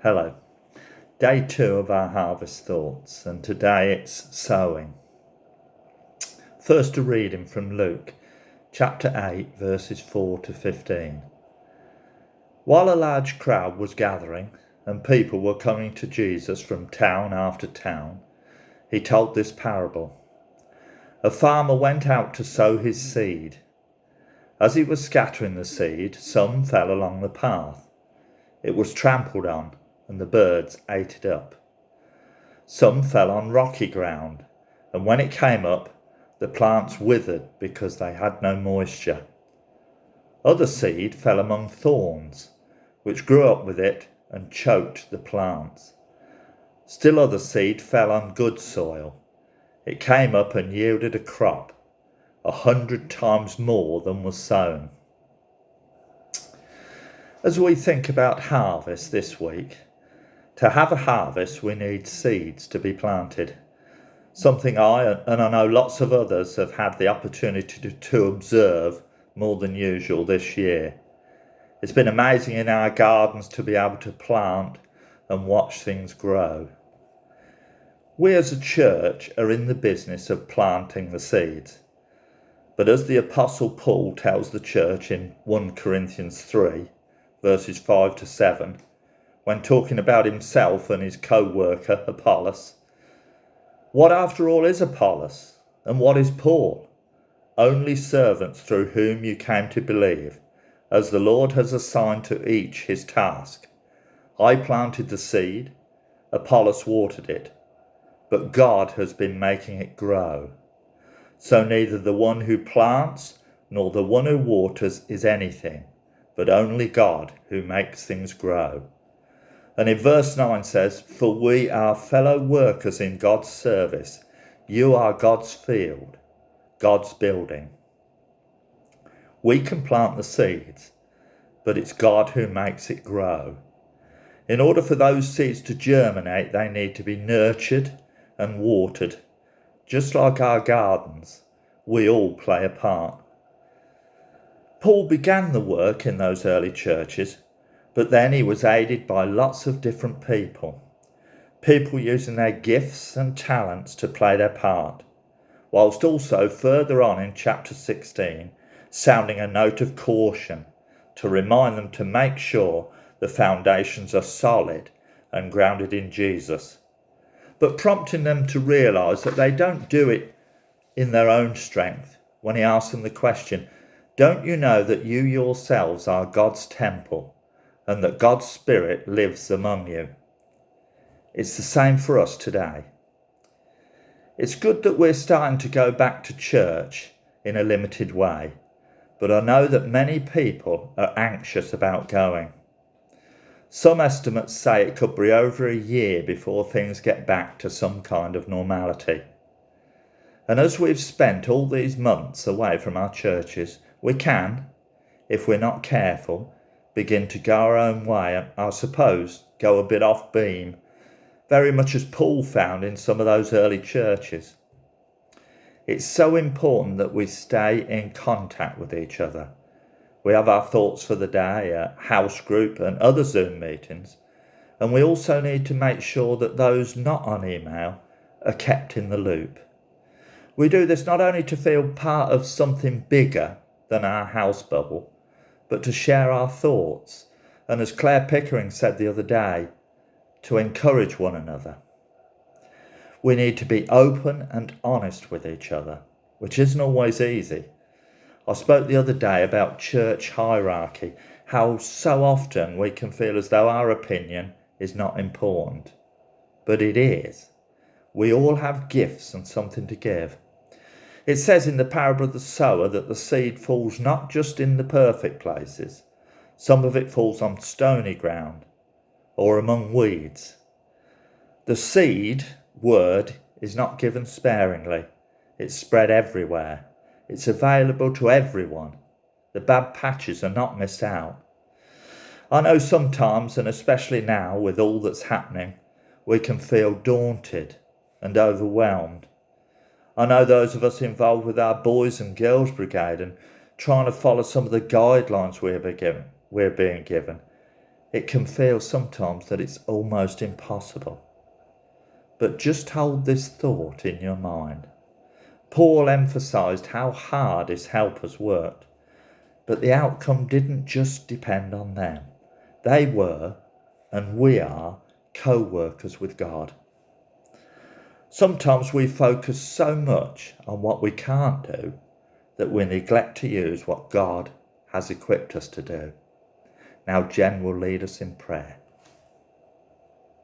Hello. Day 2 of our harvest thoughts, and today it's sowing. First a reading from Luke, chapter 8, verses 4 to 15. While a large crowd was gathering, and people were coming to Jesus from town after town, he told this parable. A farmer went out to sow his seed. As he was scattering the seed, some fell along the path. It was trampled on, and the birds ate it up. Some fell on rocky ground, and when it came up, the plants withered because they had no moisture. Other seed fell among thorns, which grew up with it and choked the plants. Still other seed fell on good soil. It came up and yielded a crop, 100 times more than was sown. As we think about harvest this week, to have a harvest we need seeds to be planted. Something I and I know lots of others have had the opportunity to observe more than usual this year. It's been amazing in our gardens to be able to plant and watch things grow. We as a church are in the business of planting the seeds. But as the Apostle Paul tells the church in 1 Corinthians 3, verses 5 to 7, when talking about himself and his co-worker Apollos, what after all is Apollos, and what is Paul? Only servants through whom you came to believe, as the Lord has assigned to each his task. I planted the seed, Apollos watered it, but God has been making it grow. So neither the one who plants nor the one who waters is anything, but only God who makes things grow. And in verse 9 says, For we are fellow workers in God's service. You are God's field, God's building. We can plant the seeds, but it's God who makes it grow. In order for those seeds to germinate, they need to be nurtured and watered. Just like our gardens, we all play a part. Paul began the work in those early churches, but then he was aided by lots of different people using their gifts and talents to play their part, whilst also further on in chapter 16, sounding a note of caution to remind them to make sure the foundations are solid and grounded in Jesus, but prompting them to realise that they don't do it in their own strength when he asks them the question, don't you know that you yourselves are God's temple and that God's Spirit lives among you? It's the same for us today. It's good that we're starting to go back to church in a limited way, but I know that many people are anxious about going. Some estimates say it could be over a year before things get back to some kind of normality. And as we've spent all these months away from our churches, we can, if we're not careful, begin to go our own way and, I suppose, go a bit off beam, very much as Paul found in some of those early churches. It's so important that we stay in contact with each other. We have our thoughts for the day, a house group and other Zoom meetings, and we also need to make sure that those not on email are kept in the loop. We do this not only to feel part of something bigger than our house bubble, but to share our thoughts, and as Claire Pickering said the other day, to encourage one another. We need to be open and honest with each other, which isn't always easy. I spoke the other day about church hierarchy, how so often we can feel as though our opinion is not important. But it is. We all have gifts and something to give. It says in the parable of the sower that the seed falls not just in the perfect places. Some of it falls on stony ground or among weeds. The seed word is not given sparingly. It's spread everywhere. It's available to everyone. The bad patches are not missed out. I know sometimes, and especially now with all that's happening, we can feel daunted and overwhelmed. I know those of us involved with our Boys and Girls Brigade and trying to follow some of the guidelines we're being given. It can feel sometimes that it's almost impossible. But just hold this thought in your mind. Paul emphasised how hard his helpers worked, but the outcome didn't just depend on them. They were, and we are, co-workers with God. Sometimes we focus so much on what we can't do that we neglect to use what God has equipped us to do. Now Jen will lead us in prayer.